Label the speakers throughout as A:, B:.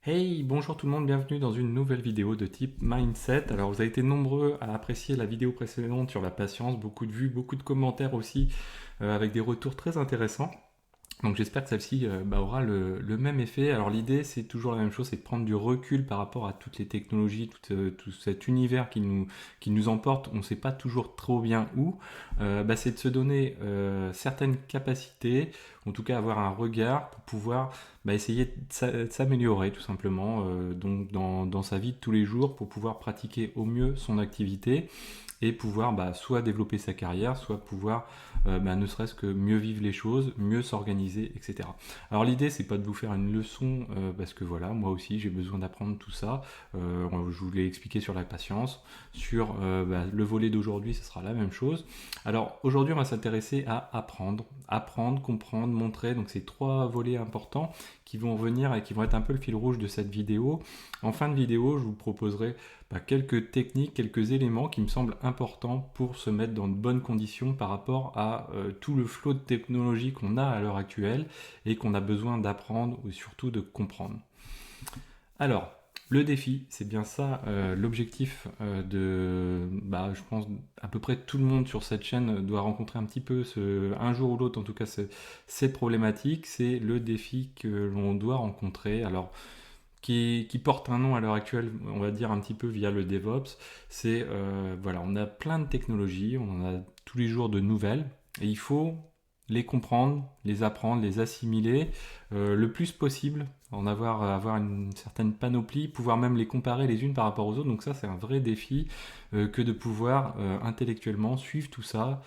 A: Hey, bonjour tout le monde, bienvenue dans une nouvelle vidéo de type Mindset. Alors vous avez été nombreux à apprécier la vidéo précédente sur la patience, beaucoup de vues, beaucoup de commentaires aussi, avec des retours très intéressants. Donc j'espère que celle-ci aura le même effet. Alors l'idée c'est toujours la même chose, c'est de prendre du recul par rapport à toutes les technologies, tout cet univers qui nous emporte, on ne sait pas toujours trop bien où. C'est de se donner certaines capacités, en tout cas avoir un regard pour pouvoir essayer de s'améliorer tout simplement donc dans sa vie de tous les jours pour pouvoir pratiquer au mieux son activité et pouvoir soit développer sa carrière, soit pouvoir ne serait-ce que mieux vivre les choses, mieux s'organiser, etc. Alors l'idée c'est pas de vous faire une leçon parce que voilà, moi aussi j'ai besoin d'apprendre tout ça. Je vous l'ai expliqué sur la patience, sur le volet d'aujourd'hui, ce sera la même chose. Alors aujourd'hui on va s'intéresser à apprendre, comprendre, montrer. Donc c'est trois volets importants qui vont venir et qui vont être un peu le fil rouge de cette vidéo. En fin de vidéo, je vous proposerai quelques techniques, quelques éléments qui me semblent importants pour se mettre dans de bonnes conditions par rapport à tout le flot de technologies qu'on a à l'heure actuelle et qu'on a besoin d'apprendre ou surtout de comprendre. Alors, le défi, c'est bien ça, l'objectif je pense, à peu près tout le monde sur cette chaîne doit rencontrer un petit peu, un jour ou l'autre en tout cas, ces problématiques, c'est le défi que l'on doit rencontrer. Alors, qui porte un nom à l'heure actuelle, on va dire un petit peu via le DevOps, c'est, on a plein de technologies, on en a tous les jours de nouvelles, et il faut les comprendre, les apprendre, les assimiler le plus possible, avoir une certaine panoplie, pouvoir même les comparer les unes par rapport aux autres. Donc ça, c'est un vrai défi que de pouvoir intellectuellement suivre tout ça,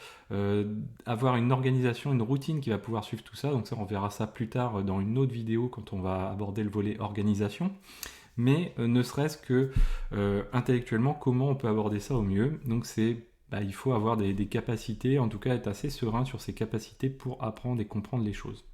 A: avoir une organisation, une routine qui va pouvoir suivre tout ça. Donc ça, on verra ça plus tard dans une autre vidéo quand on va aborder le volet organisation. Mais ne serait-ce que intellectuellement, comment on peut aborder ça au mieux. Donc il faut avoir des capacités, en tout cas être assez serein sur ses capacités pour apprendre et comprendre les choses.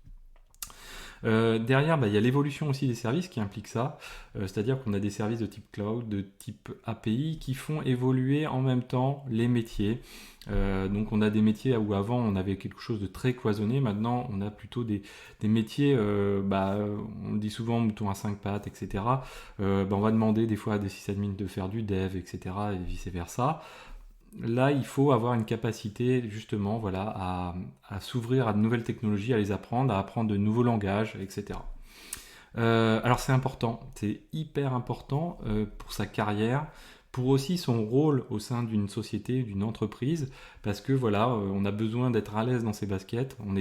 A: Derrière, il y a l'évolution aussi des services qui implique ça, c'est-à-dire qu'on a des services de type cloud, de type API qui font évoluer en même temps les métiers. Donc on a des métiers où avant on avait quelque chose de très cloisonné, maintenant on a plutôt des métiers, on dit souvent mouton à 5 pattes, etc. On va demander des fois à des sysadmins de faire du dev, etc. et vice versa. Là, il faut avoir une capacité justement à s'ouvrir à de nouvelles technologies, à les apprendre, à apprendre de nouveaux langages, etc. Alors c'est important, c'est hyper important pour sa carrière, pour aussi son rôle au sein d'une société, d'une entreprise, parce que on a besoin d'être à l'aise dans ses baskets, on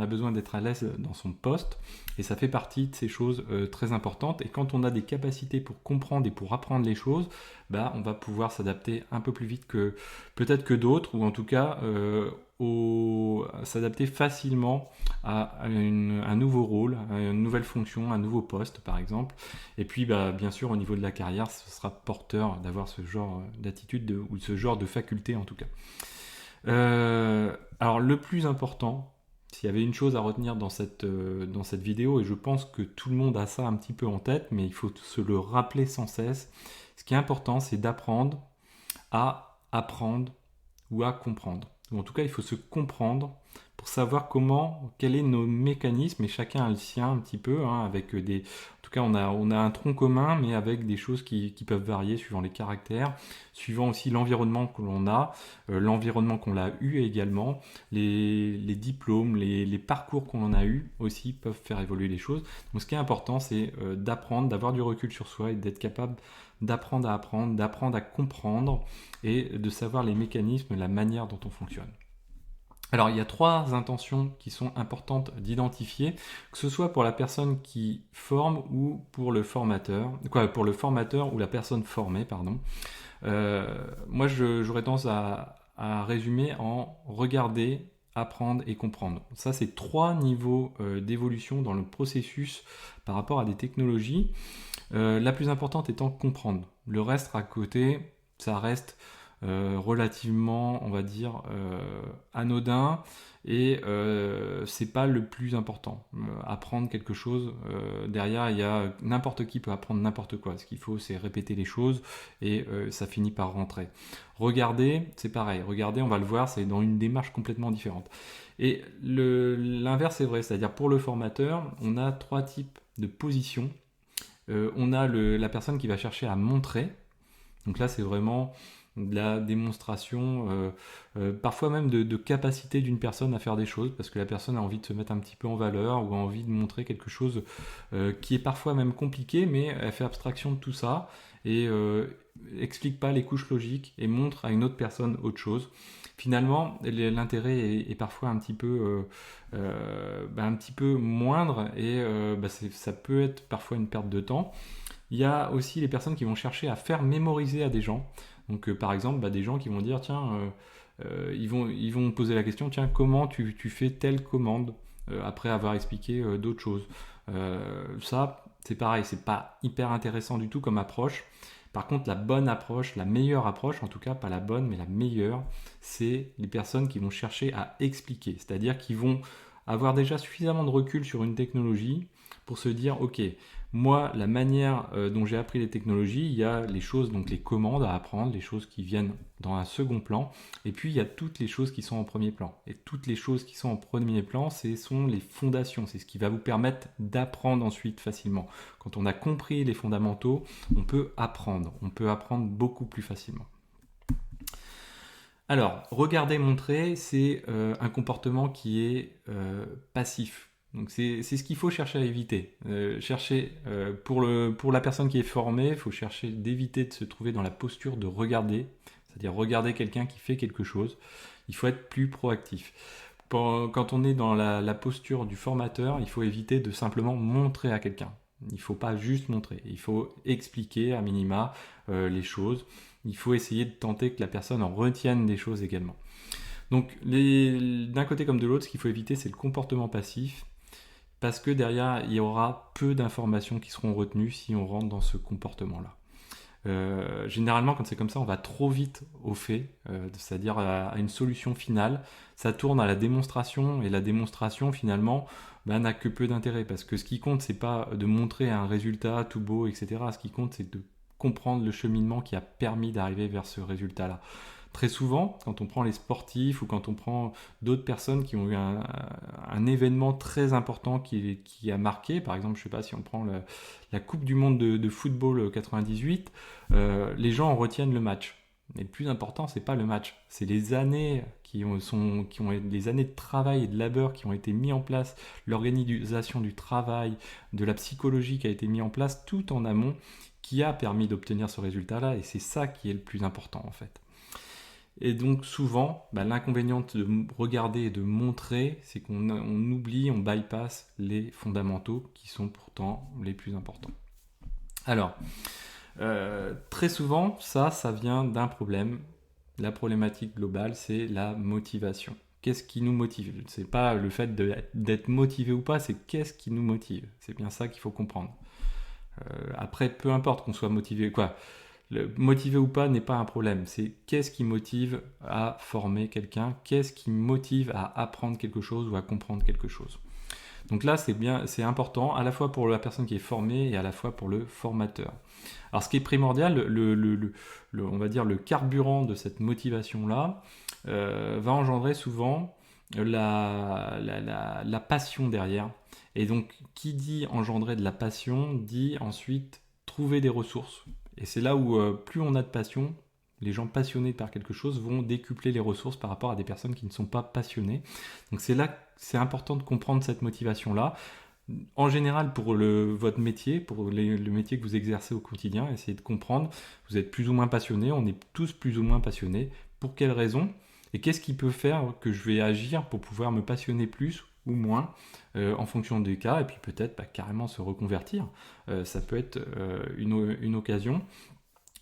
A: a besoin d'être à l'aise dans son poste, et ça fait partie de ces choses très importantes. Et quand on a des capacités pour comprendre et pour apprendre les choses, on va pouvoir s'adapter un peu plus vite que peut-être que d'autres, ou en tout cas s'adapter facilement à un nouveau rôle, à une nouvelle fonction, un nouveau poste par exemple. Et puis bien sûr au niveau de la carrière, ce sera porteur d'avoir ce genre d'attitude ou ce genre de faculté en tout cas. Alors le plus important, s'il y avait une chose à retenir dans cette vidéo, et je pense que tout le monde a ça un petit peu en tête, mais il faut se le rappeler sans cesse, ce qui est important c'est d'apprendre à apprendre ou à comprendre. Ou en tout cas, il faut se comprendre pour savoir quels sont nos mécanismes, et chacun a le sien un petit peu, avec des... En tout cas, on a un tronc commun, mais avec des choses qui peuvent varier suivant les caractères, suivant aussi l'environnement que l'on a, l'environnement qu'on a eu également, les diplômes, les parcours qu'on a eu aussi peuvent faire évoluer les choses. Donc ce qui est important, c'est d'apprendre, d'avoir du recul sur soi et d'être capable d'apprendre à apprendre, d'apprendre à comprendre et de savoir les mécanismes, la manière dont on fonctionne. Alors il y a trois intentions qui sont importantes d'identifier, que ce soit pour la personne qui forme ou pour le formateur, pour le formateur ou la personne formée, pardon. Moi j'aurais tendance à résumer en regarder, apprendre et comprendre. Ça c'est trois niveaux d'évolution dans le processus par rapport à des technologies. La plus importante étant comprendre. Le reste à côté, ça reste relativement, on va dire, anodin et c'est pas le plus important. Apprendre quelque chose, derrière, il y a n'importe qui peut apprendre n'importe quoi. Ce qu'il faut, c'est répéter les choses et ça finit par rentrer. Regarder, c'est pareil. Regarder, on va le voir, c'est dans une démarche complètement différente. Et l'inverse est vrai, c'est-à-dire pour le formateur, on a trois types de positions On a la personne qui va chercher à montrer. Donc là, c'est vraiment de la démonstration, parfois même de capacité d'une personne à faire des choses, parce que la personne a envie de se mettre un petit peu en valeur ou a envie de montrer quelque chose qui est parfois même compliqué, mais elle fait abstraction de tout ça et explique pas les couches logiques et montre à une autre personne autre chose. Finalement, l'intérêt est parfois un petit peu moindre et ça peut être parfois une perte de temps. Il y a aussi les personnes qui vont chercher à faire mémoriser à des gens. Donc par exemple, des gens qui vont dire, tiens, ils vont poser la question, tiens, comment tu fais telle commande après avoir expliqué d'autres choses. Ça, c'est pareil, c'est pas hyper intéressant du tout comme approche. Par contre, la bonne approche, la meilleure approche, en tout cas pas la bonne, mais la meilleure, c'est les personnes qui vont chercher à expliquer. C'est-à-dire qui vont avoir déjà suffisamment de recul sur une technologie pour se dire, ok, moi, la manière dont j'ai appris les technologies, il y a les choses, donc les commandes à apprendre, les choses qui viennent dans un second plan, et puis il y a toutes les choses qui sont en premier plan. Et toutes les choses qui sont en premier plan, ce sont les fondations, c'est ce qui va vous permettre d'apprendre ensuite facilement. Quand on a compris les fondamentaux, on peut apprendre beaucoup plus facilement. Alors, regarder, montrer, c'est un comportement qui est passif. Donc c'est ce qu'il faut chercher à éviter. Pour la personne qui est formée, il faut chercher d'éviter de se trouver dans la posture de regarder, c'est-à-dire regarder quelqu'un qui fait quelque chose. Il faut être plus proactif. Quand on est dans la posture du formateur, il faut éviter de simplement montrer à quelqu'un. Il ne faut pas juste montrer, il faut expliquer à minima les choses. Il faut essayer de tenter que la personne en retienne des choses également. Donc d'un côté comme de l'autre, ce qu'il faut éviter, c'est le comportement passif. Parce que derrière, il y aura peu d'informations qui seront retenues si on rentre dans ce comportement-là. Généralement, quand c'est comme ça, on va trop vite au fait, c'est-à-dire à une solution finale. Ça tourne à la démonstration, et la démonstration, finalement, n'a que peu d'intérêt. Parce que ce qui compte, c'est pas de montrer un résultat tout beau, etc. Ce qui compte, c'est de comprendre le cheminement qui a permis d'arriver vers ce résultat-là. Très souvent, quand on prend les sportifs ou quand on prend d'autres personnes qui ont eu un événement très important qui a marqué, par exemple, je ne sais pas si on prend la Coupe du Monde de football 98, les gens en retiennent le match. Mais le plus important, c'est pas le match, c'est les années les années de travail et de labeur qui ont été mis en place, l'organisation du travail, de la psychologie qui a été mis en place tout en amont, qui a permis d'obtenir ce résultat-là, et c'est ça qui est le plus important en fait. Et donc souvent, l'inconvénient de regarder et de montrer, c'est qu'on oublie, on bypass les fondamentaux qui sont pourtant les plus importants. Alors, très souvent, ça vient d'un problème. La problématique globale, c'est la motivation. Qu'est-ce qui nous motive ? C'est pas le fait d'être motivé ou pas, c'est qu'est-ce qui nous motive. C'est bien ça qu'il faut comprendre. Après, peu importe qu'on soit motivé, motivé ou pas n'est pas un problème, c'est qu'est-ce qui motive à former quelqu'un, qu'est-ce qui motive à apprendre quelque chose ou à comprendre quelque chose. Donc là, c'est important à la fois pour la personne qui est formée et à la fois pour le formateur. Alors ce qui est primordial, on va dire le carburant de cette motivation-là, va engendrer souvent la passion derrière. Et donc, qui dit engendrer de la passion, dit ensuite trouver des ressources. Et c'est là où plus on a de passion, les gens passionnés par quelque chose vont décupler les ressources par rapport à des personnes qui ne sont pas passionnées. Donc c'est là que c'est important de comprendre cette motivation-là. En général, pour votre métier, pour le métier que vous exercez au quotidien, essayez de comprendre, vous êtes plus ou moins passionné, on est tous plus ou moins passionnés. Pour quelles raisons ? Et qu'est-ce qui peut faire que je vais agir pour pouvoir me passionner plus ou moins en fonction des cas, et puis peut-être carrément se reconvertir. Ça peut être une occasion.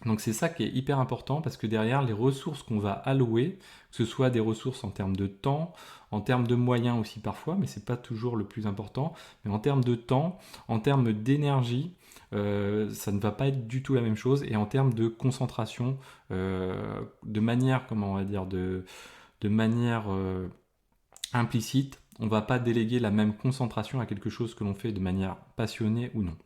A: Donc c'est ça qui est hyper important, parce que derrière, les ressources qu'on va allouer, que ce soit des ressources en termes de temps, en termes de moyens aussi parfois, mais c'est pas toujours le plus important, mais en termes de temps, en termes d'énergie, ça ne va pas être du tout la même chose, et en termes de concentration, de manière, de manière implicite, on ne va pas déléguer la même concentration à quelque chose que l'on fait de manière passionnée ou non.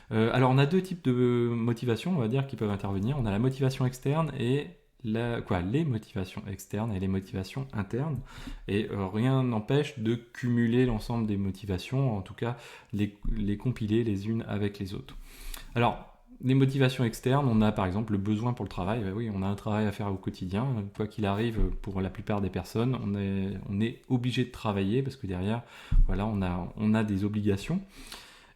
A: Alors on a deux types de motivation, on va dire, qui peuvent intervenir. On a la motivation externe et les motivations externes et les motivations internes. Et rien n'empêche de cumuler l'ensemble des motivations, en tout cas les compiler les unes avec les autres. Alors, les motivations externes, on a par exemple le besoin pour le travail. Ben oui, on a un travail à faire au quotidien. Quoi qu'il arrive, pour la plupart des personnes, on est obligé de travailler parce que derrière, voilà, on a des obligations.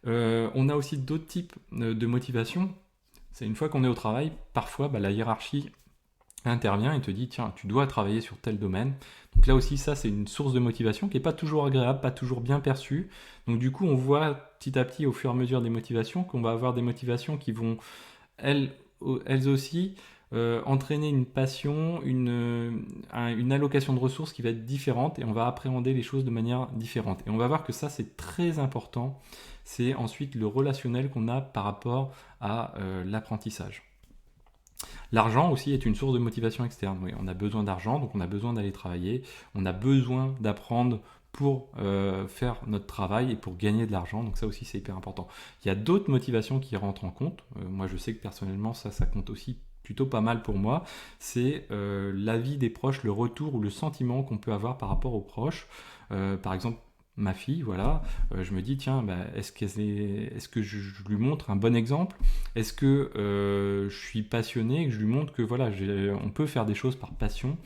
A: On a aussi d'autres types de motivations. C'est une fois qu'on est au travail, parfois la hiérarchie intervient et te dit tiens, tu dois travailler sur tel domaine. Donc là aussi, ça c'est une source de motivation qui n'est pas toujours agréable, pas toujours bien perçue. Donc du coup, on voit petit à petit au fur et à mesure des motivations qu'on va avoir des motivations qui vont elles, elles aussi entraîner une passion, une allocation de ressources qui va être différente et on va appréhender les choses de manière différente. Et on va voir que ça c'est très important. C'est ensuite le relationnel qu'on a par rapport à l'apprentissage. L'argent aussi est une source de motivation externe. Oui, on a besoin d'argent, donc on a besoin d'aller travailler, on a besoin d'apprendre pour faire notre travail et pour gagner de l'argent, donc ça aussi c'est hyper important. Il y a d'autres motivations qui rentrent en compte. Moi je sais que personnellement ça compte aussi plutôt pas mal pour moi, c'est l'avis des proches, le retour ou le sentiment qu'on peut avoir par rapport aux proches. Par exemple, ma fille, voilà, je me dis, tiens, est-ce que je lui montre un bon exemple? Est-ce que je suis passionné et que je lui montre que voilà, on peut faire des choses par passion,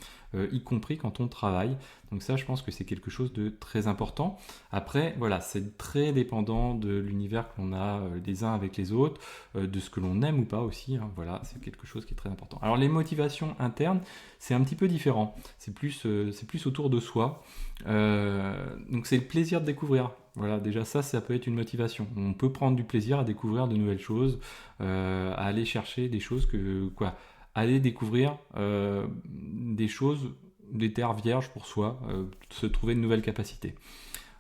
A: y compris quand on travaille. Donc ça, je pense que c'est quelque chose de très important. Après, voilà, c'est très dépendant de l'univers qu'on a les uns avec les autres, de ce que l'on aime ou pas aussi. Hein, voilà, c'est quelque chose qui est très important. Alors les motivations internes, c'est un petit peu différent. C'est plus autour de soi. Donc c'est le plaisir de découvrir. Voilà, déjà ça peut être une motivation. On peut prendre du plaisir à découvrir de nouvelles choses, à aller chercher des choses aller découvrir des choses, des terres vierges pour soi, se trouver de nouvelles capacités.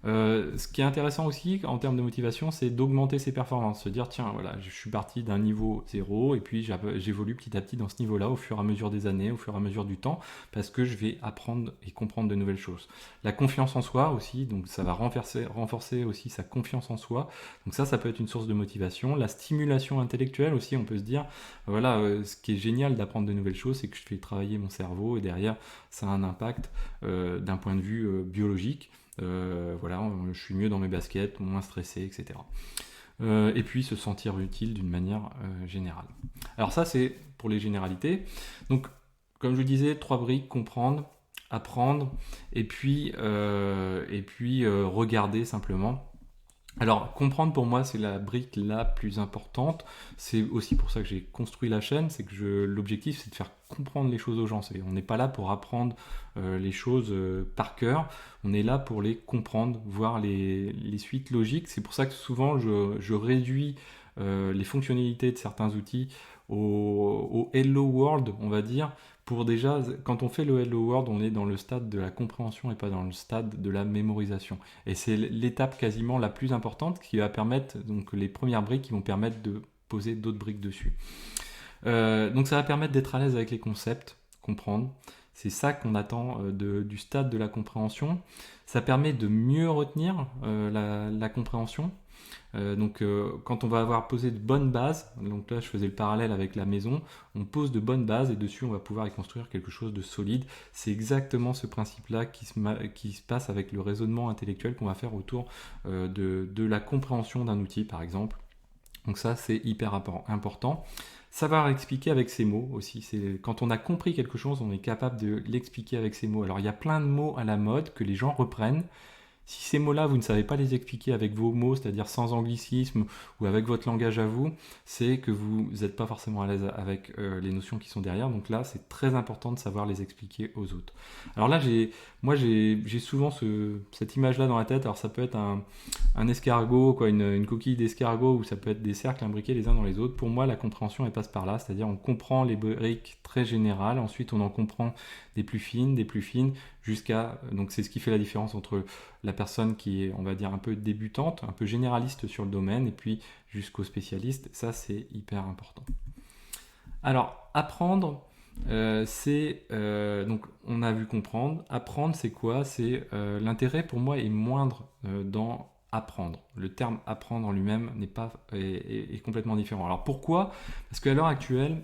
A: Ce qui est intéressant aussi en termes de motivation, c'est d'augmenter ses performances, se dire tiens voilà, je suis parti d'un niveau 0 et puis j'évolue petit à petit dans ce niveau-là au fur et à mesure des années, au fur et à mesure du temps, parce que je vais apprendre et comprendre de nouvelles choses. La confiance en soi aussi, donc ça va renforcer aussi sa confiance en soi, donc ça peut être une source de motivation. La stimulation intellectuelle aussi, on peut se dire voilà, ce qui est génial d'apprendre de nouvelles choses, c'est que je fais travailler mon cerveau et derrière ça a un impact d'un point de vue biologique. Voilà, je suis mieux dans mes baskets, moins stressé, etc. Et puis se sentir utile d'une manière générale. Alors ça c'est pour les généralités. Donc comme je vous disais, 3 briques: comprendre, apprendre, et puis regarder simplement. Alors, comprendre pour moi, c'est la brique la plus importante. C'est aussi pour ça que j'ai construit la chaîne. C'est que l'objectif, c'est de faire comprendre les choses aux gens. On n'est pas là pour apprendre les choses par cœur. On est là pour les comprendre, voir les suites logiques. C'est pour ça que souvent, je réduis les fonctionnalités de certains outils au Hello World, on va dire. Pour déjà, quand on fait le Hello World, on est dans le stade de la compréhension et pas dans le stade de la mémorisation. Et c'est l'étape quasiment la plus importante qui va permettre, donc les premières briques qui vont permettre de poser d'autres briques dessus. Donc ça va permettre d'être à l'aise avec les concepts, comprendre. C'est ça qu'on attend du stade de la compréhension. Ça permet de mieux retenir la compréhension. Donc quand on va avoir posé de bonnes bases, donc là je faisais le parallèle avec la maison, on pose de bonnes bases et dessus on va pouvoir y construire quelque chose de solide. C'est exactement ce principe-là qui se passe avec le raisonnement intellectuel qu'on va faire autour de la compréhension d'un outil par exemple. Donc ça c'est hyper important. Savoir expliquer avec ses mots aussi. Quand on a compris quelque chose, on est capable de l'expliquer avec ses mots. Alors il y a plein de mots à la mode que les gens reprennent. Si ces mots-là, vous ne savez pas les expliquer avec vos mots, c'est-à-dire sans anglicisme ou avec votre langage à vous, c'est que vous n'êtes pas forcément à l'aise avec les notions qui sont derrière. Donc là, c'est très important de savoir les expliquer aux autres. Alors là, j'ai souvent cette image-là dans la tête. Alors ça peut être un escargot, une coquille d'escargot, ou ça peut être des cercles imbriqués les uns dans les autres. Pour moi, la compréhension, elle passe par là, c'est-à-dire on comprend les briques très générales, ensuite on en comprend des plus fines, donc c'est ce qui fait la différence entre la personne qui est, on va dire, un peu débutante, un peu généraliste sur le domaine, et puis jusqu'au spécialiste. Ça, c'est hyper important. Alors, apprendre, donc on a vu comprendre. Apprendre, c'est quoi? C'est l'intérêt pour moi est moindre dans apprendre. Le terme apprendre en lui-même est complètement différent. Alors pourquoi? Parce qu'à l'heure actuelle,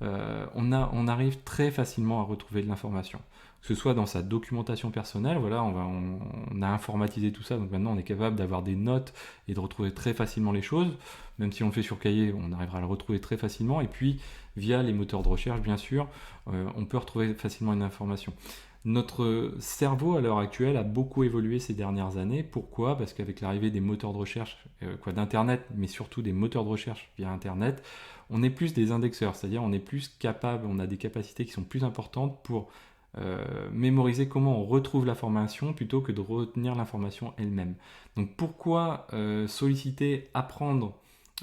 A: on arrive très facilement à retrouver de l'information. que ce soit dans sa documentation personnelle, voilà, on a informatisé tout ça, donc maintenant on est capable d'avoir des notes et de retrouver très facilement les choses, même si on le fait sur cahier, on arrivera à le retrouver très facilement, et puis via les moteurs de recherche, bien sûr, on peut retrouver facilement une information. Notre cerveau à l'heure actuelle a beaucoup évolué ces dernières années. Pourquoi ? Parce qu'avec l'arrivée des moteurs de recherche, d'Internet, mais surtout des moteurs de recherche via Internet, on est plus des indexeurs, c'est-à-dire on est plus capable, on a des capacités qui sont plus importantes pour mémoriser comment on retrouve l'information plutôt que de retenir l'information elle-même. Donc pourquoi solliciter, apprendre,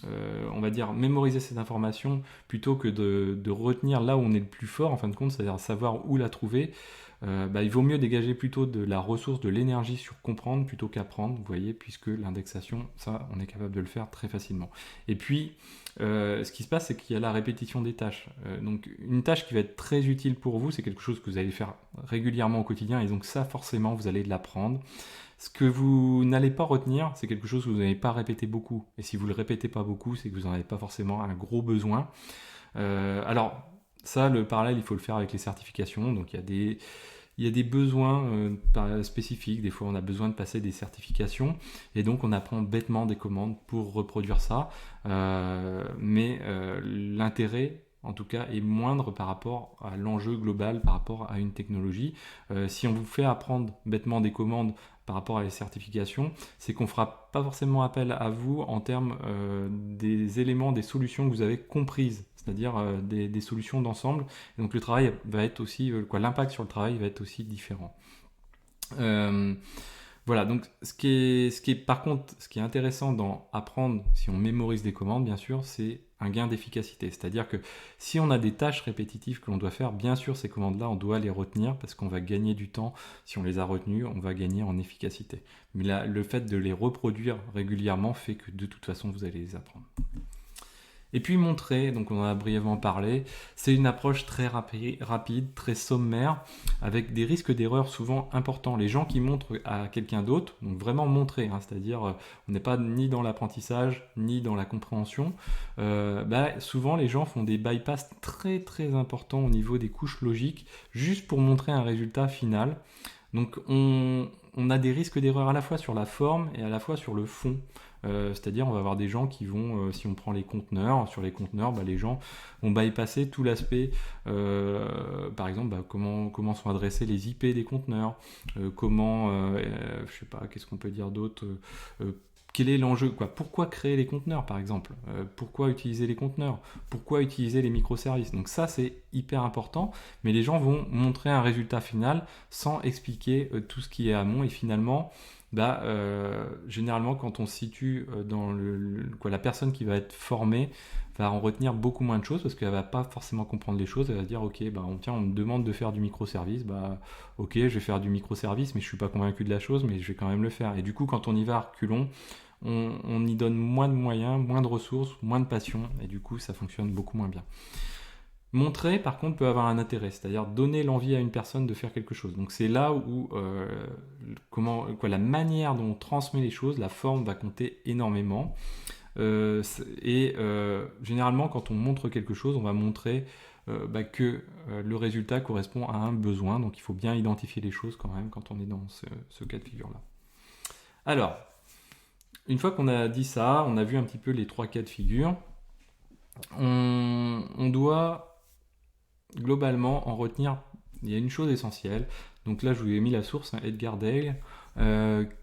A: on va dire mémoriser cette information plutôt que de retenir là où on est le plus fort en fin de compte, c'est-à-dire savoir où la trouver. Il vaut mieux dégager plutôt de la ressource, de l'énergie sur comprendre plutôt qu'apprendre, vous voyez, puisque l'indexation, ça, on est capable de le faire très facilement. Et puis, ce qui se passe, c'est qu'il y a la répétition des tâches. Donc, une tâche qui va être très utile pour vous, c'est quelque chose que vous allez faire régulièrement au quotidien, et donc ça, forcément, vous allez l'apprendre. Ce que vous n'allez pas retenir, c'est quelque chose que vous n'allez pas répéter beaucoup. Et si vous ne le répétez pas beaucoup, c'est que vous n'en avez pas forcément un gros besoin. Alors, ça, le parallèle, il faut le faire avec les certifications. Donc, il y a des besoins spécifiques. Des fois, on a besoin de passer des certifications. Et donc, on apprend bêtement des commandes pour reproduire ça. Mais l'intérêt, en tout cas, est moindre par rapport à l'enjeu global, par rapport à une technologie. Si on vous fait apprendre bêtement des commandes par rapport à les certifications, c'est qu'on ne fera pas forcément appel à vous en termes des éléments, des solutions que vous avez comprises, c'est-à-dire des solutions d'ensemble. Et donc le travail va être aussi, l'impact sur le travail va être aussi différent. Voilà, donc ce qui est intéressant dans apprendre, si on mémorise des commandes, bien sûr, c'est un gain d'efficacité. C'est-à-dire que si on a des tâches répétitives que l'on doit faire, bien sûr, ces commandes-là, on doit les retenir parce qu'on va gagner du temps. Si on les a retenues, on va gagner en efficacité. Mais là, le fait de les reproduire régulièrement fait que de toute façon, vous allez les apprendre. Et puis montrer, donc on en a brièvement parlé, c'est une approche très rapide, très sommaire, avec des risques d'erreur souvent importants. Les gens qui montrent à quelqu'un d'autre, donc vraiment montrer, c'est-à-dire on n'est pas ni dans l'apprentissage, ni dans la compréhension, souvent les gens font des bypass très très importants au niveau des couches logiques, juste pour montrer un résultat final. Donc on a des risques d'erreur à la fois sur la forme et à la fois sur le fond. C'est-à-dire on va avoir des gens qui vont, si on prend les conteneurs, sur les conteneurs, les gens vont bypasser tout l'aspect, par exemple comment sont adressés les IP des conteneurs, je sais pas, qu'est-ce qu'on peut dire d'autre, quel est l'enjeu, pourquoi créer les conteneurs par exemple, pourquoi utiliser les conteneurs, pourquoi utiliser les microservices. Donc ça c'est hyper important, mais les gens vont montrer un résultat final sans expliquer tout ce qui est amont, et finalement généralement quand on se situe dans la personne qui va être formée va en retenir beaucoup moins de choses parce qu'elle va pas forcément comprendre les choses. Elle va se dire ok, on me demande de faire du microservice, ok, je vais faire du microservice, mais je suis pas convaincu de la chose, mais je vais quand même le faire. Et du coup, quand on y va à reculons, on y donne moins de moyens, moins de ressources, moins de passion, et du coup ça fonctionne beaucoup moins bien. Montrer, par contre, peut avoir un intérêt, c'est-à-dire donner l'envie à une personne de faire quelque chose. Donc c'est là où la manière dont on transmet les choses, la forme va compter énormément. Généralement, quand on montre quelque chose, on va montrer que le résultat correspond à un besoin. Donc il faut bien identifier les choses quand même quand on est dans ce cas de figure-là. Alors, une fois qu'on a dit ça, on a vu un petit peu les 3 cas de figure, on doit globalement en retenir, il y a une chose essentielle. Donc là je vous ai mis la source, Edgar Dale,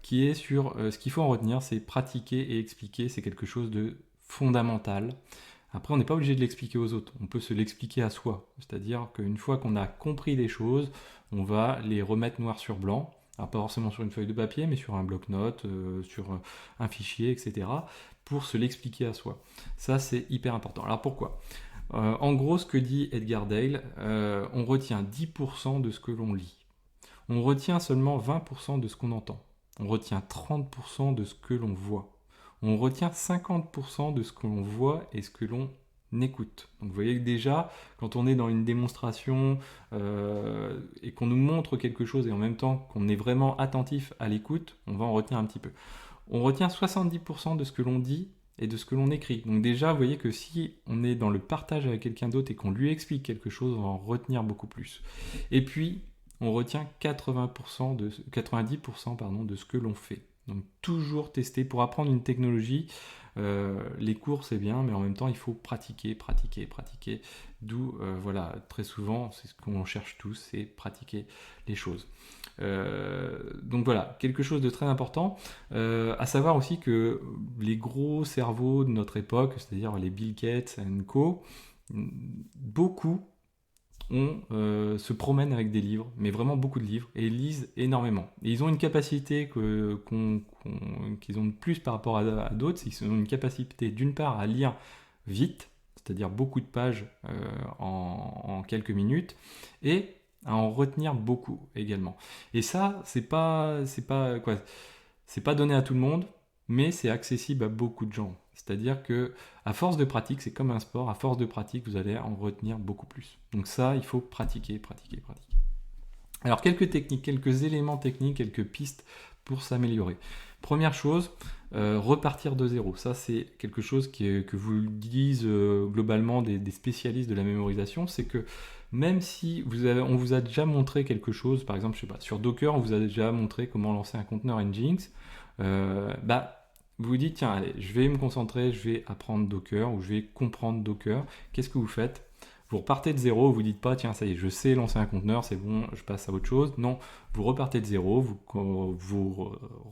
A: qui est sur ce qu'il faut en retenir, c'est pratiquer et expliquer, c'est quelque chose de fondamental. Après on n'est pas obligé de l'expliquer aux autres, on peut se l'expliquer à soi, c'est-à-dire qu'une fois qu'on a compris les choses, on va les remettre noir sur blanc. Alors pas forcément sur une feuille de papier, mais sur un bloc-notes, sur un fichier, etc. pour se l'expliquer à soi. Ça c'est hyper important. Alors pourquoi ? En gros, ce que dit Edgar Dale, on retient 10% de ce que l'on lit. On retient seulement 20% de ce qu'on entend. On retient 30% de ce que l'on voit. On retient 50% de ce que l'on voit et ce que l'on écoute. Donc vous voyez que déjà, quand on est dans une démonstration et qu'on nous montre quelque chose et en même temps qu'on est vraiment attentif à l'écoute, on va en retenir un petit peu. On retient 70% de ce que l'on dit et de ce que l'on écrit. Donc déjà, vous voyez que si on est dans le partage avec quelqu'un d'autre et qu'on lui explique quelque chose, on va en retenir beaucoup plus. Et puis, on retient 90% pardon, de ce que l'on fait. Donc toujours tester. Pour apprendre une technologie, les cours c'est bien, mais en même temps il faut pratiquer. D'où, voilà, très souvent, c'est ce qu'on cherche tous, c'est pratiquer les choses. Donc voilà, quelque chose de très important. À savoir aussi que les gros cerveaux de notre époque, c'est-à-dire les Bill Gates et co, beaucoup se promènent avec des livres, mais vraiment beaucoup de livres, et lisent énormément. Et ils ont une capacité qu'ils ont de plus par rapport à d'autres, c'est qu'ils ont une capacité d'une part à lire vite, c'est-à-dire beaucoup de pages en quelques minutes, et à en retenir beaucoup également. Et ça, c'est pas donné à tout le monde, mais c'est accessible à beaucoup de gens. C'est-à-dire que à force de pratique, c'est comme un sport, à force de pratique, vous allez en retenir beaucoup plus. Donc ça, il faut pratiquer. Alors quelques techniques, quelques éléments techniques, quelques pistes pour s'améliorer. Première chose, repartir de zéro. Ça, c'est quelque chose que vous disent globalement des spécialistes de la mémorisation, c'est que même si on vous a déjà montré quelque chose, par exemple, je sais pas, sur Docker, on vous a déjà montré comment lancer un conteneur Nginx, vous vous dites, tiens, allez, je vais me concentrer, je vais apprendre Docker ou je vais comprendre Docker. Qu'est-ce que vous faites? Vous repartez de zéro, vous dites pas, tiens, ça y est, je sais lancer un conteneur, c'est bon, je passe à autre chose. Non, vous repartez de zéro, vous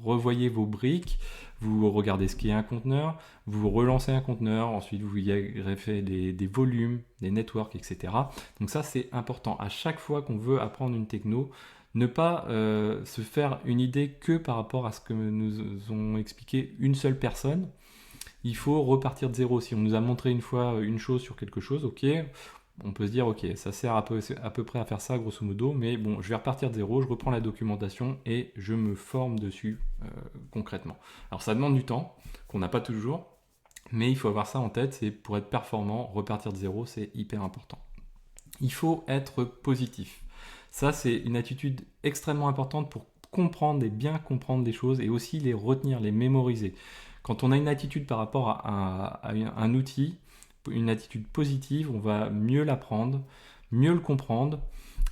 A: revoyez vos briques, vous regardez ce qu'est un conteneur, vous relancez un conteneur, ensuite vous y greffez des volumes, des networks, etc. Donc ça, c'est important. À chaque fois qu'on veut apprendre une techno, ne pas se faire une idée que par rapport à ce que nous ont expliqué une seule personne. Il faut repartir de zéro. Si on nous a montré une fois une chose sur quelque chose, ok, on peut se dire, ok, ça sert à peu près à faire ça, grosso modo, mais bon, je vais repartir de zéro, je reprends la documentation et je me forme dessus concrètement. Alors ça demande du temps, qu'on n'a pas toujours, mais il faut avoir ça en tête, c'est pour être performant, repartir de zéro, c'est hyper important. Il faut être positif. Ça, c'est une attitude extrêmement importante pour comprendre et bien comprendre des choses et aussi les retenir, les mémoriser. Quand on a une attitude par rapport à un outil, une attitude positive, on va mieux l'apprendre, mieux le comprendre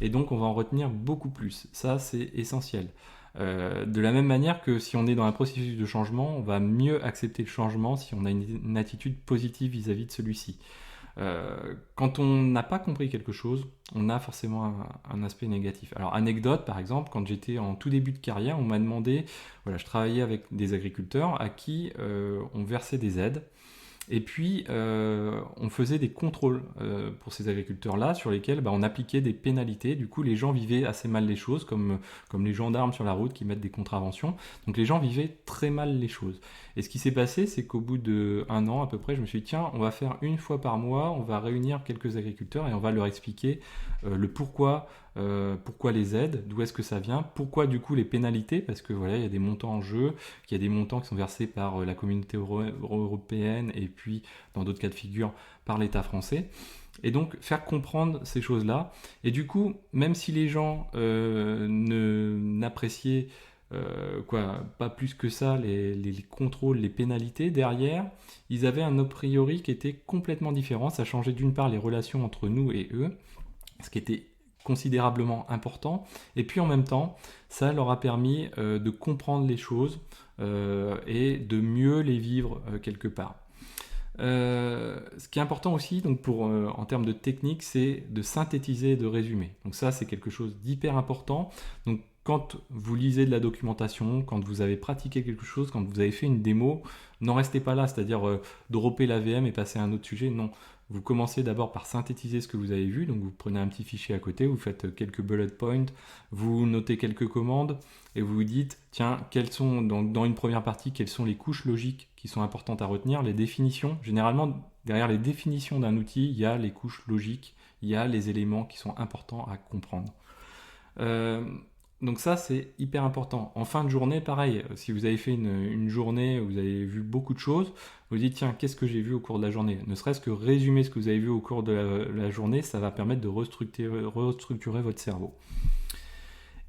A: et donc on va en retenir beaucoup plus. Ça, c'est essentiel. De la même manière que si on est dans un processus de changement, on va mieux accepter le changement si on a une attitude positive vis-à-vis de celui-ci. Quand on n'a pas compris quelque chose, on a forcément un aspect négatif. Alors anecdote par exemple, quand j'étais en tout début de carrière, on m'a demandé, voilà, je travaillais avec des agriculteurs à qui on versait des aides. Et puis, on faisait des contrôles pour ces agriculteurs-là, sur lesquels on appliquait des pénalités. Du coup, les gens vivaient assez mal les choses, comme les gendarmes sur la route qui mettent des contraventions. Donc les gens vivaient très mal les choses. Et ce qui s'est passé, c'est qu'au bout d'1 an à peu près, je me suis dit, tiens, on va faire une fois par mois, on va réunir quelques agriculteurs et on va leur expliquer le pourquoi les aides, d'où est-ce que ça vient, pourquoi du coup les pénalités, parce que voilà, il y a des montants en jeu, qu'il y a des montants qui sont versés par la communauté européenne et puis dans d'autres cas de figure par l'État français. Et donc faire comprendre ces choses-là. Et du coup, même si les gens n'appréciaient pas plus que ça les contrôles, les pénalités, derrière, ils avaient un a priori qui était complètement différent. Ça changeait d'une part les relations entre nous et eux, ce qui était considérablement important, et puis en même temps ça leur a permis de comprendre les choses et de mieux les vivre quelque part. Ce qui est important aussi donc en termes de technique, c'est de synthétiser et de résumer. Donc ça, c'est quelque chose d'hyper important. Donc quand vous lisez de la documentation, quand vous avez pratiqué quelque chose, quand vous avez fait une démo, n'en restez pas là, c'est-à-dire dropper la VM et passer à un autre sujet. Non, vous commencez d'abord par synthétiser ce que vous avez vu. Donc vous prenez un petit fichier à côté, vous faites quelques bullet points, vous notez quelques commandes et vous vous dites, tiens, quelles sont dans une première partie, quelles sont les couches logiques qui sont importantes à retenir, les définitions. Généralement, derrière les définitions d'un outil, il y a les couches logiques, il y a les éléments qui sont importants à comprendre. Donc ça, c'est hyper important. En fin de journée, pareil, si vous avez fait une journée où vous avez vu beaucoup de choses, vous dites, tiens, qu'est-ce que j'ai vu au cours de la journée? Ne serait-ce que résumer ce que vous avez vu au cours de la journée, ça va permettre de restructurer votre cerveau.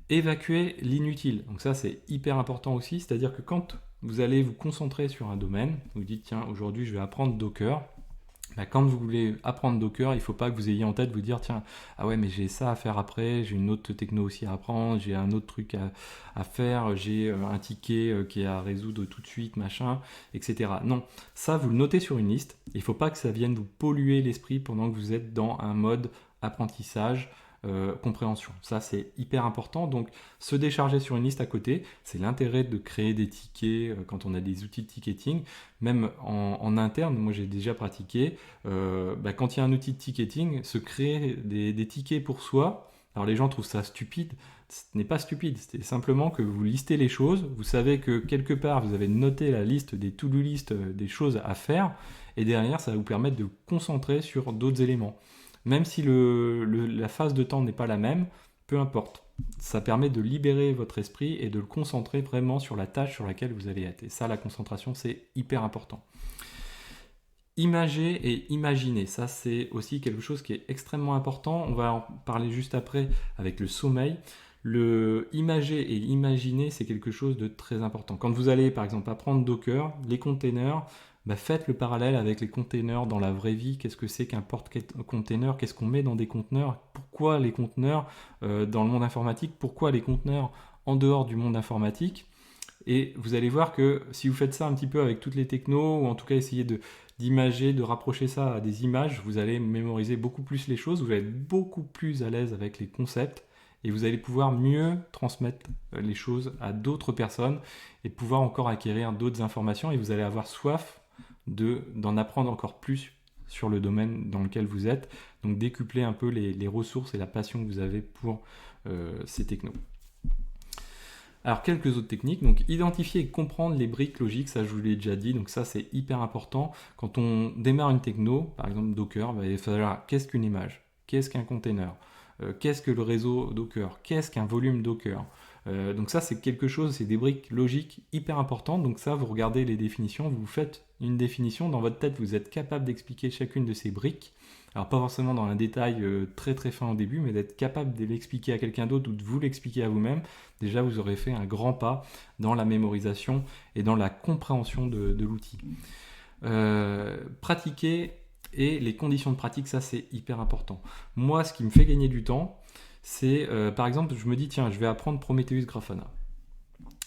A: Évacuer l'inutile. Donc ça, c'est hyper important aussi, c'est-à-dire que quand vous allez vous concentrer sur un domaine, vous dites, tiens, aujourd'hui, je vais apprendre Docker, Bah, quand vous voulez apprendre Docker, il ne faut pas que vous ayez en tête vous dire tiens, ah ouais, mais j'ai ça à faire après, j'ai une autre techno aussi à apprendre, j'ai un autre truc à faire, j'ai un ticket qui est à résoudre tout de suite, machin, etc. Non, ça vous le notez sur une liste. Il ne faut pas que ça vienne vous polluer l'esprit pendant que vous êtes dans un mode apprentissage. Compréhension. Ça, c'est hyper important. Donc, se décharger sur une liste à côté, c'est l'intérêt de créer des tickets quand on a des outils de ticketing. Même en interne, moi j'ai déjà pratiqué, quand il y a un outil de ticketing, se créer des tickets pour soi. Alors les gens trouvent ça stupide, ce n'est pas stupide, c'est simplement que vous listez les choses, vous savez que quelque part vous avez noté la liste des to-do list des choses à faire, et derrière ça va vous permettre de vous concentrer sur d'autres éléments. Même si la phase de temps n'est pas la même, peu importe. Ça permet de libérer votre esprit et de le concentrer vraiment sur la tâche sur laquelle vous allez être. Et ça, la concentration, c'est hyper important. Imager et imaginer, ça c'est aussi quelque chose qui est extrêmement important. On va en parler juste après avec le sommeil. Le imager et imaginer, c'est quelque chose de très important. Quand vous allez par exemple apprendre Docker, les containers, faites le parallèle avec les containers dans la vraie vie. Qu'est-ce que c'est qu'un porte-container? Qu'est-ce qu'on met dans des conteneurs? Pourquoi les conteneurs dans le monde informatique? Pourquoi les conteneurs en dehors du monde informatique? Et vous allez voir que si vous faites ça un petit peu avec toutes les technos, ou en tout cas essayer d'imager, de rapprocher ça à des images, vous allez mémoriser beaucoup plus les choses, vous allez être beaucoup plus à l'aise avec les concepts, et vous allez pouvoir mieux transmettre les choses à d'autres personnes, et pouvoir encore acquérir d'autres informations, et vous allez avoir soif d'en apprendre encore plus sur le domaine dans lequel vous êtes. Donc décupler un peu les ressources et la passion que vous avez pour ces technos. Alors quelques autres techniques, donc identifier et comprendre les briques logiques, ça je vous l'ai déjà dit, donc ça c'est hyper important. Quand on démarre une techno, par exemple Docker, il va falloir qu'est-ce qu'une image, qu'est-ce qu'un container, qu'est-ce que le réseau Docker, qu'est-ce qu'un volume Docker. Donc ça c'est quelque chose, c'est des briques logiques hyper importantes, donc ça vous regardez les définitions, vous faites une définition, dans votre tête vous êtes capable d'expliquer chacune de ces briques. Alors pas forcément dans un détail très très fin au début, mais d'être capable de l'expliquer à quelqu'un d'autre ou de vous l'expliquer à vous-même, déjà vous aurez fait un grand pas dans la mémorisation et dans la compréhension de l'outil. Pratiquer et les conditions de pratique, ça c'est hyper important. Moi, ce qui me fait gagner du temps, c'est par exemple, je me dis tiens, je vais apprendre Prometheus Grafana.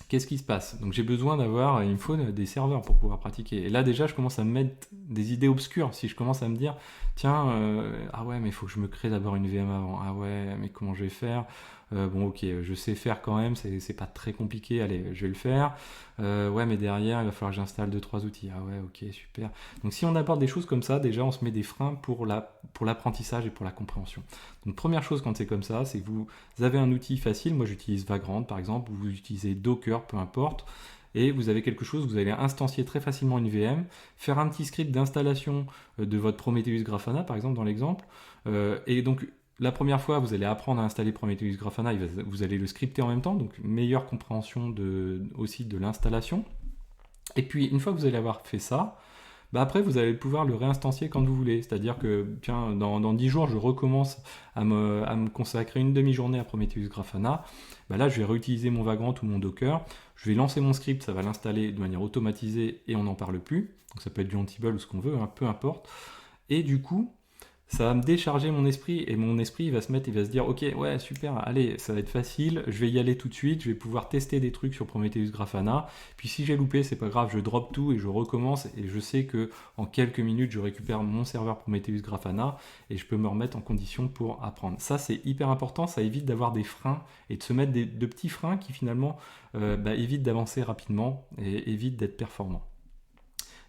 A: Qu'est-ce qui se passe? Donc j'ai besoin il me faut des serveurs pour pouvoir pratiquer. Et là déjà, je commence à me mettre des idées obscures. Si je commence à me dire, tiens, ah ouais, mais il faut que je me crée d'abord une VM avant. Ah ouais, mais comment je vais faire? Bon, ok, je sais faire quand même, c'est pas très compliqué, allez, je vais le faire. Ouais, mais derrière, il va falloir que j'installe 2-3 outils. Ah ouais, ok, super. Donc si on aborde des choses comme ça, déjà, on se met des freins pour l'apprentissage et pour la compréhension. Donc première chose quand c'est comme ça, c'est que vous avez un outil facile. Moi, j'utilise Vagrant, par exemple, ou vous utilisez Docker, peu importe. Et vous avez quelque chose, vous allez instancier très facilement une VM, faire un petit script d'installation de votre Prometheus Grafana, par exemple, dans l'exemple. Et donc, la première fois, vous allez apprendre à installer Prometheus Grafana, vous allez le scripter en même temps, donc meilleure compréhension aussi de l'installation. Et puis, une fois que vous allez avoir fait ça, après, vous allez pouvoir le réinstancier quand vous voulez. C'est-à-dire que, tiens, dans 10 jours, je recommence à me consacrer une demi-journée à Prometheus Grafana. Là, je vais réutiliser mon Vagrant ou mon Docker. Je vais lancer mon script, ça va l'installer de manière automatisée et on n'en parle plus. Donc ça peut être du Ansible ou ce qu'on veut, peu importe. Et du coup, ça va me décharger mon esprit et mon esprit il va se dire ok ouais super, allez ça va être facile, je vais y aller tout de suite, je vais pouvoir tester des trucs sur Prometheus Grafana, puis si j'ai loupé c'est pas grave, je drop tout et je recommence et je sais que en quelques minutes je récupère mon serveur Prometheus Grafana et je peux me remettre en condition pour apprendre. Ça c'est hyper important, ça évite d'avoir des freins et de se mettre de petits freins qui finalement évitent d'avancer rapidement et évitent d'être performant.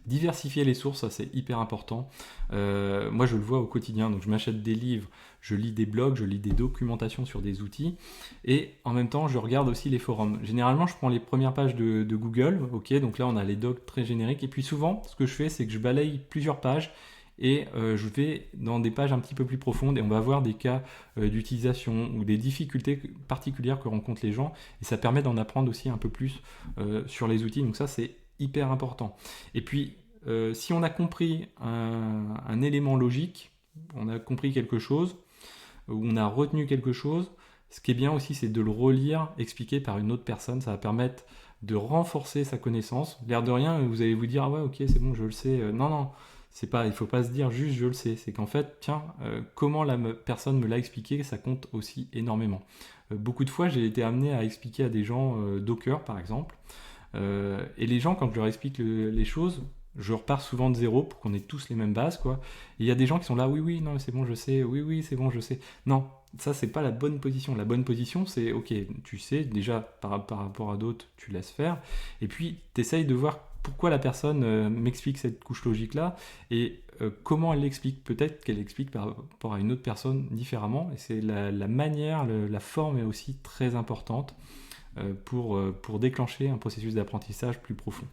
A: Diversifier les sources, ça c'est hyper important. Moi je le vois au quotidien, donc je m'achète des livres, je lis des blogs, je lis des documentations sur des outils et en même temps je regarde aussi les forums. Généralement je prends les premières pages de Google, ok, donc là on a les docs très génériques et puis souvent ce que je fais c'est que je balaye plusieurs pages et je vais dans des pages un petit peu plus profondes et on va voir des cas d'utilisation ou des difficultés particulières que rencontrent les gens et ça permet d'en apprendre aussi un peu plus sur les outils, donc ça c'est hyper important. Et puis, si on a compris un élément logique, on a compris quelque chose, ou on a retenu quelque chose, ce qui est bien aussi, c'est de le relire, expliqué par une autre personne. Ça va permettre de renforcer sa connaissance. L'air de rien, vous allez vous dire, ah ouais, ok, c'est bon, je le sais. Non, il faut pas se dire juste je le sais. C'est qu'en fait, tiens, comment la personne me l'a expliqué, ça compte aussi énormément. Beaucoup de fois, j'ai été amené à expliquer à des gens Docker, par exemple. Et les gens, quand je leur explique les choses, je repars souvent de zéro pour qu'on ait tous les mêmes bases, quoi. Et il y a des gens qui sont là, oui, oui, non, c'est bon, je sais, oui, oui, c'est bon, je sais. Non, ça, c'est pas la bonne position. La bonne position, c'est, ok, tu sais, déjà, par rapport à d'autres, tu laisses faire. Et puis, tu essayes de voir pourquoi la personne m'explique cette couche logique-là et comment elle l'explique. Peut-être qu'elle l'explique par rapport à une autre personne différemment. Et c'est la manière, la forme est aussi très importante pour déclencher un processus d'apprentissage plus profond.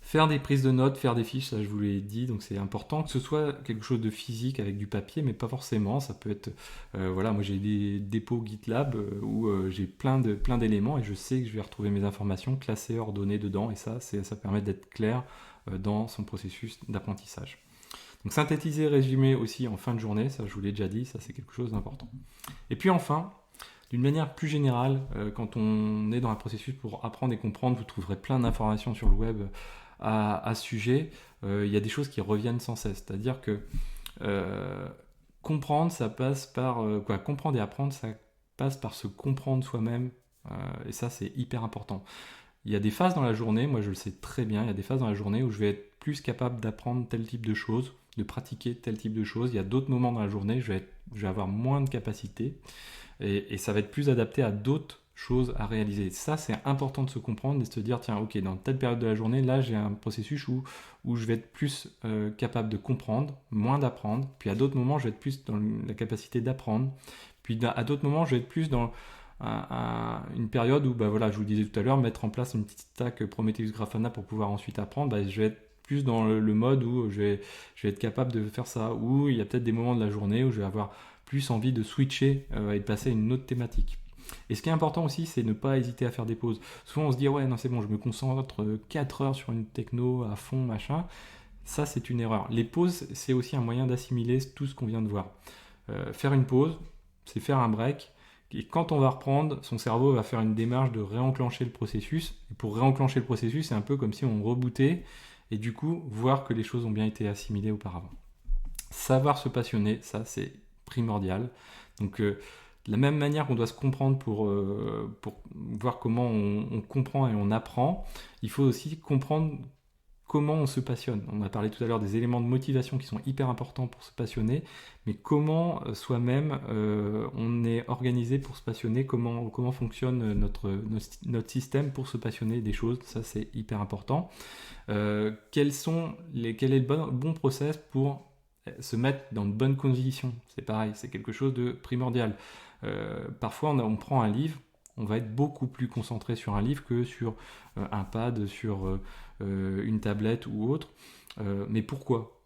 A: Faire des prises de notes, faire des fiches, ça je vous l'ai dit, donc c'est important que ce soit quelque chose de physique avec du papier, mais pas forcément. Ça peut être, voilà, moi j'ai des dépôts GitLab où j'ai plein d'éléments et je sais que je vais retrouver mes informations classées, ordonnées dedans, et ça permet d'être clair dans son processus d'apprentissage. Donc synthétiser, résumer aussi en fin de journée, ça je vous l'ai déjà dit, ça c'est quelque chose d'important. Et puis enfin, d'une manière plus générale, quand on est dans un processus pour apprendre et comprendre, vous trouverez plein d'informations sur le web à ce sujet. Il y a des choses qui reviennent sans cesse. C'est-à-dire que comprendre, ça passe par... comprendre et apprendre, ça passe par se comprendre soi-même. Et ça, c'est hyper important. Il y a des phases dans la journée, moi je le sais très bien, il y a des phases dans la journée où je vais être plus capable d'apprendre tel type de choses, de pratiquer tel type de choses. Il y a d'autres moments dans la journée, je vais avoir moins de capacité et ça va être plus adapté à d'autres choses à réaliser. Ça, c'est important de se comprendre et de se dire, tiens, ok, dans telle période de la journée, là, j'ai un processus où je vais être plus capable de comprendre, moins d'apprendre. Puis à d'autres moments, je vais être plus dans la capacité d'apprendre. Puis à d'autres moments, je vais être plus dans une période où, bah, voilà, je vous le disais tout à l'heure, mettre en place une petite stack Prometheus Grafana pour pouvoir ensuite apprendre, bah, je vais être plus dans le mode où je vais être capable de faire ça. Ou il y a peut-être des moments de la journée où je vais avoir plus envie de switcher et de passer à une autre thématique. Et ce qui est important aussi, c'est ne pas hésiter à faire des pauses. Souvent on se dit, ouais, non, c'est bon, je me concentre 4 heures sur une techno à fond, machin. Ça, c'est une erreur. Les pauses, c'est aussi un moyen d'assimiler tout ce qu'on vient de voir. Faire une pause, c'est faire un break. Et quand on va reprendre, son cerveau va faire une démarche de réenclencher le processus. Et pour réenclencher le processus, c'est un peu comme si on rebootait. Et du coup, voir que les choses ont bien été assimilées auparavant. Savoir se passionner, ça, c'est primordial. Donc, de la même manière qu'on doit se comprendre pour voir comment on comprend et on apprend, il faut aussi comprendre comment on se passionne. On a parlé tout à l'heure des éléments de motivation qui sont hyper importants pour se passionner, mais comment soi-même on est organisé pour se passionner, comment fonctionne notre système pour se passionner des choses, ça c'est hyper important. Quel est le bon process pour se mettre dans de bonnes conditions? C'est pareil, c'est quelque chose de primordial. Parfois on prend un livre, on va être beaucoup plus concentré sur un livre que sur un pad, sur une tablette ou autre. Mais pourquoi?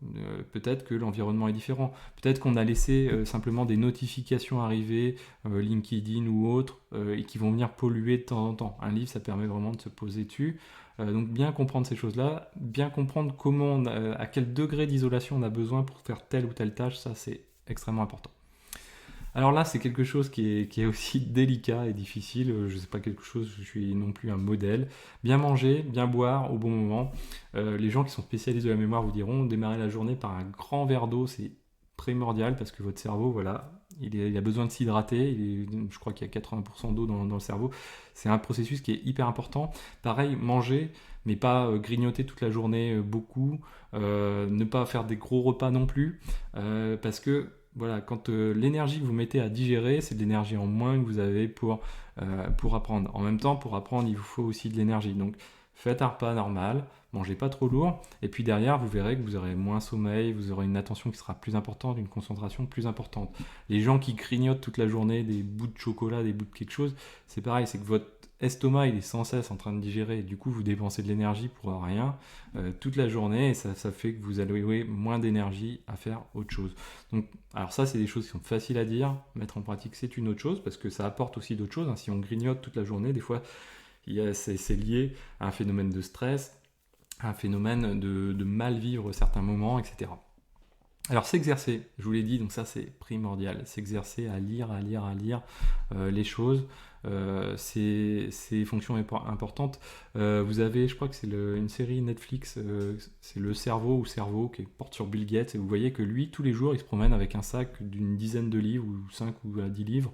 A: Peut-être que l'environnement est différent. Peut-être qu'on a laissé simplement des notifications arriver, LinkedIn ou autres, et qui vont venir polluer de temps en temps. Un livre, ça permet vraiment de se poser dessus. Donc bien comprendre ces choses-là, bien comprendre à quel degré d'isolation on a besoin pour faire telle ou telle tâche, ça c'est extrêmement important. Alors là, c'est quelque chose qui est aussi délicat et difficile. Je ne sais pas quelque chose, je suis non plus un modèle. Bien manger, bien boire au bon moment. Les gens qui sont spécialistes de la mémoire vous diront, démarrer la journée par un grand verre d'eau, c'est primordial parce que votre cerveau, voilà, il a besoin de s'hydrater. Je crois qu'il y a 80% d'eau dans le cerveau. C'est un processus qui est hyper important. Pareil, manger, mais pas grignoter toute la journée beaucoup. Ne pas faire des gros repas non plus. Parce que voilà, quand l'énergie que vous mettez à digérer, c'est de l'énergie en moins que vous avez pour apprendre. En même temps, pour apprendre, il vous faut aussi de l'énergie. Donc, faites un repas normal, mangez pas trop lourd, et puis derrière, vous verrez que vous aurez moins sommeil, vous aurez une attention qui sera plus importante, une concentration plus importante. Les gens qui grignotent toute la journée des bouts de chocolat, des bouts de quelque chose, c'est pareil, c'est que votre estomac il est sans cesse en train de digérer et du coup vous dépensez de l'énergie pour rien toute la journée et ça fait que vous allouez moins d'énergie à faire autre chose. Donc alors ça c'est des choses qui sont faciles à dire, mettre en pratique c'est une autre chose parce que ça apporte aussi d'autres choses. Si on grignote toute la journée, des fois c'est lié à un phénomène de stress, à un phénomène de mal vivre certains moments, etc. Alors s'exercer, je vous l'ai dit, donc ça c'est primordial, s'exercer à lire les choses, c'est fonction importante. Vous avez, je crois que c'est une série Netflix, c'est Le Cerveau qui porte sur Bill Gates, et vous voyez que lui, tous les jours, il se promène avec un sac d'une dizaine de livres, ou 5 ou 10 livres,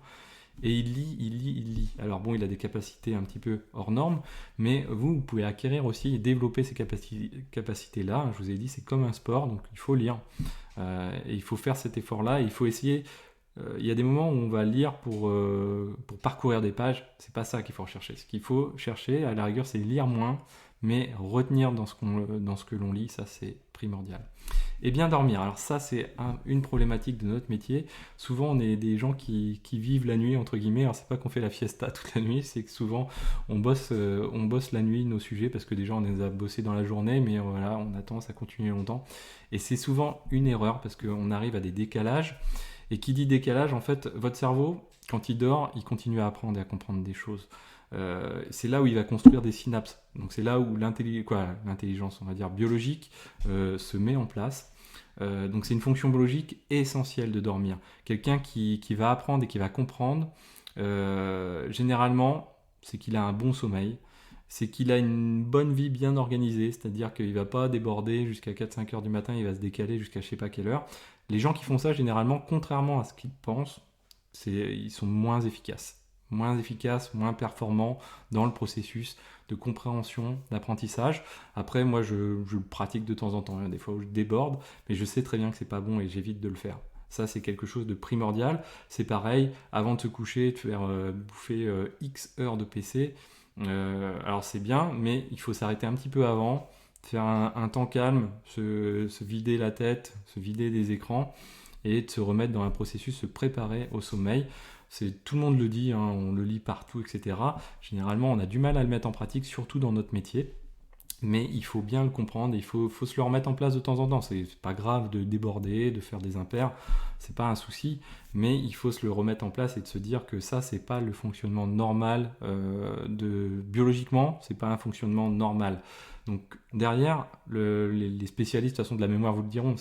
A: et il lit. Alors bon, il a des capacités un petit peu hors normes, mais vous pouvez acquérir aussi et développer ces capacités-là. Je vous ai dit, c'est comme un sport, donc il faut lire. Et il faut faire cet effort-là, il faut essayer. Il y a des moments où on va lire pour parcourir des pages, c'est pas ça qu'il faut rechercher. Ce qu'il faut chercher, à la rigueur, c'est lire moins, mais retenir dans ce que l'on lit, ça c'est primordial. Et bien dormir, alors ça c'est une problématique de notre métier. Souvent on est des gens qui vivent la nuit, entre guillemets. Alors c'est pas qu'on fait la fiesta toute la nuit, c'est que souvent on bosse la nuit nos sujets, parce que déjà on les a bossés dans la journée, mais voilà, on a tendance à continuer longtemps. Et c'est souvent une erreur, parce qu'on arrive à des décalages. Et qui dit décalage, en fait, votre cerveau, quand il dort, il continue à apprendre et à comprendre des choses. C'est là où il va construire des synapses. Donc c'est là où l'intelligence, on va dire, biologique se met en place. Donc c'est une fonction biologique essentielle de dormir. Quelqu'un qui va apprendre et qui va comprendre, généralement, c'est qu'il a un bon sommeil, c'est qu'il a une bonne vie bien organisée, c'est-à-dire qu'il ne va pas déborder jusqu'à 4-5 heures du matin, il va se décaler jusqu'à je ne sais pas quelle heure. Les gens qui font ça, généralement, contrairement à ce qu'ils pensent, ils sont moins efficaces, moins performants dans le processus de compréhension, d'apprentissage. Après, moi, je le pratique de temps en temps. Il y a des fois où je déborde, mais je sais très bien que c'est pas bon et j'évite de le faire. Ça, c'est quelque chose de primordial. C'est pareil, avant de se coucher, de faire bouffer X heures de PC. Alors c'est bien, mais il faut s'arrêter un petit peu avant, faire un temps calme, se vider la tête, se vider des écrans, et de se remettre dans un processus, se préparer au sommeil. Tout le monde le dit, hein, on le lit partout, etc. Généralement, on a du mal à le mettre en pratique, surtout dans notre métier. Mais il faut bien le comprendre, il faut se le remettre en place de temps en temps. C'est pas grave de déborder, de faire des impairs, c'est pas un souci, mais il faut se le remettre en place et de se dire que ça, c'est pas le fonctionnement normal biologiquement, c'est pas un fonctionnement normal. Donc derrière, les spécialistes de toute façon de la mémoire vous le diront,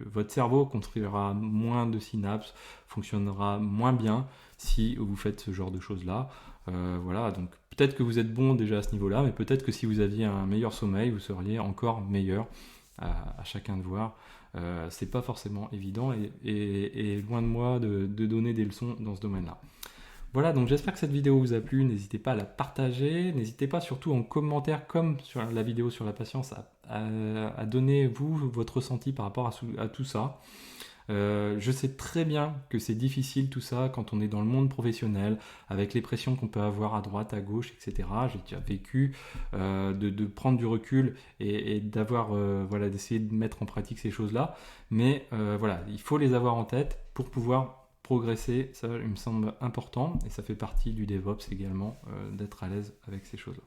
A: votre cerveau construira moins de synapses, fonctionnera moins bien si vous faites ce genre de choses-là. Voilà, donc peut-être que vous êtes bon déjà à ce niveau-là, mais peut-être que si vous aviez un meilleur sommeil, vous seriez encore meilleur, à chacun de voir. C'est pas forcément évident, et loin de moi de donner des leçons dans ce domaine-là. Voilà, donc j'espère que cette vidéo vous a plu, n'hésitez pas à la partager, n'hésitez pas surtout en commentaire, comme sur la vidéo sur la patience, à donner votre ressenti par rapport à tout ça. Je sais très bien que c'est difficile tout ça quand on est dans le monde professionnel, avec les pressions qu'on peut avoir à droite, à gauche, etc. J'ai déjà vécu de prendre du recul et d'avoir, d'essayer de mettre en pratique ces choses-là. Mais voilà, il faut les avoir en tête pour pouvoir progresser. Ça, il me semble important, et ça fait partie du DevOps également, d'être à l'aise avec ces choses-là.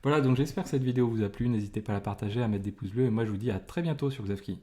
A: Voilà, donc j'espère que cette vidéo vous a plu. N'hésitez pas à la partager, à mettre des pouces bleus, et moi je vous dis à très bientôt sur Xavki.